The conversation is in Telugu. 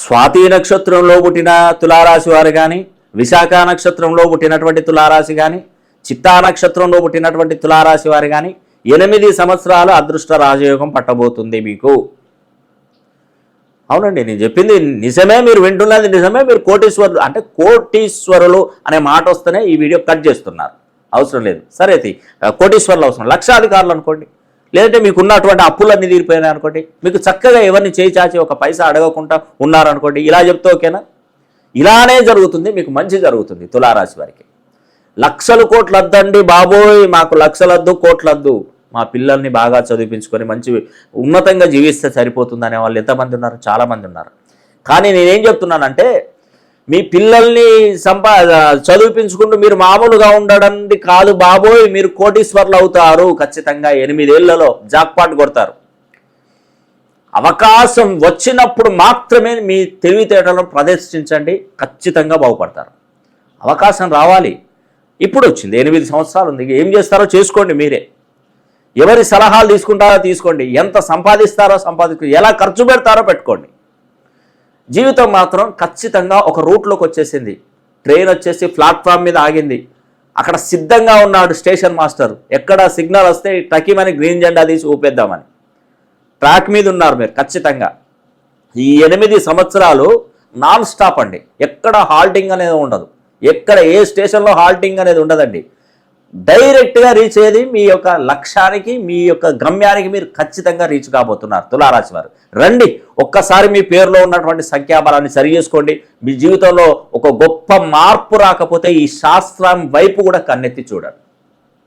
స్వాతి నక్షత్రంలో పుట్టిన తులారాశి వారు కానీ, విశాఖ నక్షత్రంలో పుట్టినటువంటి తులారాశి కానీ, చిత్తా నక్షత్రంలో పుట్టినటువంటి తులారాశి వారు కానీ 8 సంవత్సరాలు అదృష్ట రాజయోగం పట్టబోతుంది మీకు. అవునండి, నేను చెప్పింది నిజమే, మీరు వింటున్నది నిజమే. మీరు కోటీశ్వరులు అంటే కోటీశ్వరులు అనే మాట వస్తేనే ఈ వీడియో కట్ చేస్తున్నారు, అవసరం లేదు. సరే, కోటీశ్వరులు అవసరం, లక్షాధికారులు అనుకోండి, లేదంటే మీకు ఉన్నటువంటి అప్పులన్నీ తీరిపోయినాయి అనుకోండి, మీకు చక్కగా ఎవరిని చేయి చాచి ఒక పైసా అడగకుండా ఉన్నారనుకోండి, ఇలా చెప్తే ఓకేనా? ఇలానే జరుగుతుంది, మీకు మంచి జరుగుతుంది. తులారాశి వారికి లక్షలు కోట్లద్దండి బాబోయ్, మాకు లక్షలద్దు కోట్లద్దు, మా పిల్లల్ని బాగా చదివించుకొని మంచి ఉన్నతంగా జీవిస్తే సరిపోతుంది అనే వాళ్ళు ఎంతమంది ఉన్నారు? చాలామంది ఉన్నారు. కానీ నేనేం చెప్తున్నానంటే, మీ పిల్లల్ని చదివించుకుంటూ మీరు మామూలుగా ఉండడం కాదు బాబోయ్, మీరు కోటీశ్వర్లు అవుతారు ఖచ్చితంగా. 8 ఏళ్లలో జాక్పాట్ కొడతారు. అవకాశం వచ్చినప్పుడు మాత్రమే మీ తెలివితేటలను ప్రదర్శించండి, ఖచ్చితంగా బాగుపడతారు. అవకాశం రావాలి, ఇప్పుడు వచ్చింది, 8 సంవత్సరాలు ఉంది, ఏం చేస్తారో చేసుకోండి మీరే. ఎవరి సలహాలు తీసుకుంటారో తీసుకోండి, ఎంత సంపాదిస్తారో సంపాదించుకోండి, ఎలా ఖర్చు పెడతారో పెట్టుకోండి. జీవితం మాత్రం ఖచ్చితంగా ఒక రూట్లోకి వచ్చేసింది. ట్రైన్ వచ్చేసి ప్లాట్ఫామ్ మీద ఆగింది, అక్కడ సిద్ధంగా ఉన్నాడు స్టేషన్ మాస్టర్. ఎక్కడ సిగ్నల్ వస్తే టకీమని గ్రీన్ జెండా తీసి ఊపేద్దామని ట్రాక్ మీద ఉన్నారు మీరు ఖచ్చితంగా. ఈ 8 సంవత్సరాలు నాన్ స్టాప్ అండి, ఎక్కడ హాల్టింగ్ అనేది ఉండదు, ఎక్కడ ఏ స్టేషన్లో హాల్టింగ్ అనేది ఉండదండి. డైరెక్ట్గా రీచ్ అయ్యేది మీ యొక్క లక్ష్యానికి, మీ యొక్క గమ్యానికి మీరు ఖచ్చితంగా రీచ్ కాబోతున్నారు. తులారాశి వారు రండి, ఒక్కసారి మీ పేరులో ఉన్నటువంటి సంఖ్యాబలాన్ని సరి చేసుకోండి. మీ జీవితంలో ఒక గొప్ప మార్పు రాకపోతే ఈ శాస్త్రం వైపు కూడా కన్నెత్తి చూడండి.